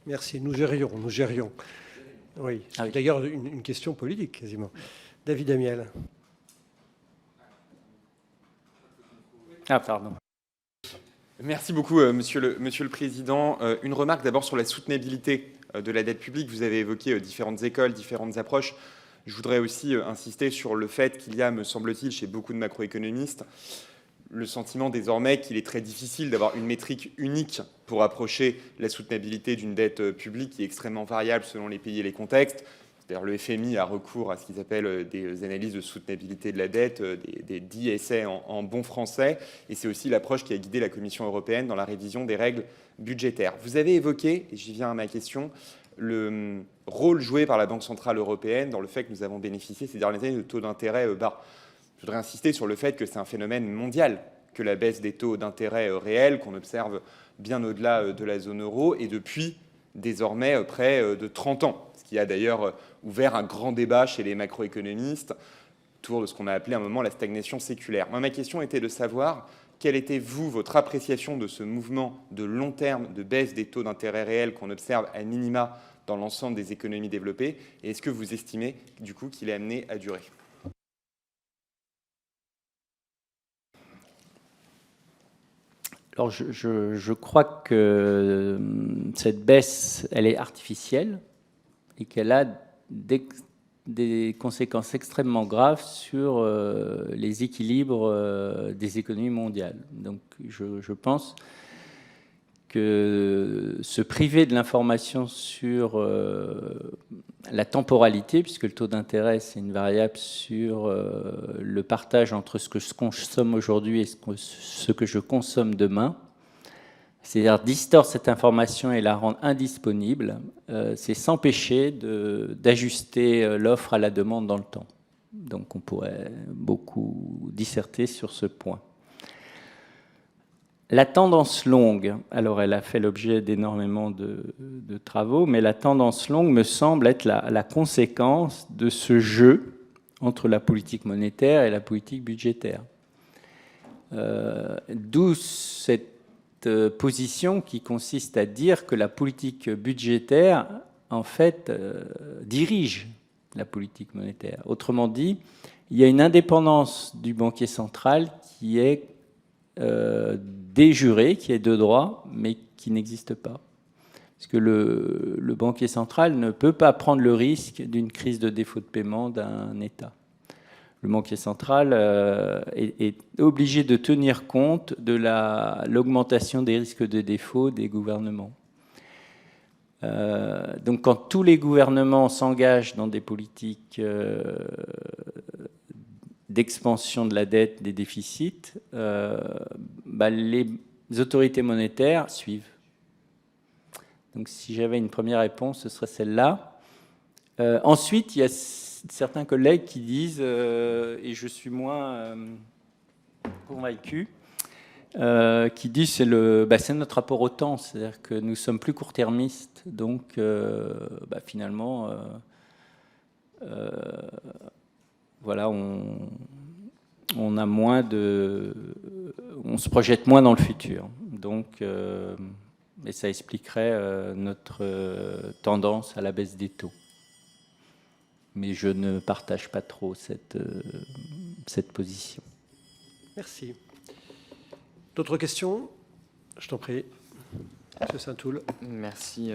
Merci. Nous gérions, nous gérions. Oui. Ah oui. D'ailleurs, une question politique, quasiment. David Amiel. Ah, pardon. Merci beaucoup, Monsieur le Président. Une remarque d'abord sur la soutenabilité de la dette publique. Vous avez évoqué différentes écoles, différentes approches. Je voudrais aussi insister sur le fait qu'il y a, me semble-t-il, chez beaucoup de macroéconomistes, le sentiment désormais qu'il est très difficile d'avoir une métrique unique pour approcher la soutenabilité d'une dette publique qui est extrêmement variable selon les pays et les contextes. D'ailleurs, le FMI a recours à ce qu'ils appellent des analyses de soutenabilité de la dette, des DSA en bon français. Et c'est aussi l'approche qui a guidé la Commission européenne dans la révision des règles budgétaires. Vous avez évoqué, et j'y viens à ma question, le rôle joué par la Banque centrale européenne dans le fait que nous avons bénéficié ces dernières années de taux d'intérêt bas. Je voudrais insister sur le fait que c'est un phénomène mondial, que la baisse des taux d'intérêt réels, qu'on observe bien au-delà de la zone euro, et depuis désormais près de 30 ans. Ce qui a d'ailleurs ouvert un grand débat chez les macroéconomistes autour de ce qu'on a appelé à un moment la stagnation séculaire. Moi, ma question était de savoir quelle était, votre appréciation de ce mouvement de long terme de baisse des taux d'intérêt réels qu'on observe à minima dans l'ensemble des économies développées, et est-ce que vous estimez du coup qu'il est amené à durer ? Alors, je crois que cette baisse, elle est artificielle et qu'elle a des conséquences extrêmement graves sur les équilibres des économies mondiales. Donc, je pense que se priver de l'information sur la temporalité, puisque le taux d'intérêt, c'est une variable sur le partage entre ce que je consomme aujourd'hui et ce que je consomme demain, c'est-à-dire distordre cette information et la rendre indisponible, c'est s'empêcher d'ajuster l'offre à la demande dans le temps. Donc on pourrait beaucoup disserter sur ce point. La tendance longue, alors elle a fait l'objet d'énormément de travaux, mais la tendance longue me semble être la conséquence de ce jeu entre la politique monétaire et la politique budgétaire. D'où cette position qui consiste à dire que la politique budgétaire, en fait, dirige la politique monétaire. Autrement dit, il y a une indépendance du banquier central qui est déjuré, qui est de droit, mais qui n'existe pas. Parce que le banquier central ne peut pas prendre le risque d'une crise de défaut de paiement d'un État. Le banquier central est obligé de tenir compte de l'augmentation des risques de défaut des gouvernements. Donc quand tous les gouvernements s'engagent dans des politiques d'expansion de la dette, des déficits, les autorités monétaires suivent. Donc si j'avais une première réponse, ce serait celle-là. Ensuite, il y a certains collègues qui disent, et je suis moins convaincu, qui disent que c'est notre rapport au temps, c'est-à-dire que nous sommes plus court-termistes, donc finalement, voilà, on a moins on se projette moins dans le futur. Donc, et ça expliquerait notre tendance à la baisse des taux. Mais je ne partage pas trop cette position. Merci. D'autres questions ? Je t'en prie. Monsieur Saint-Toul. Merci.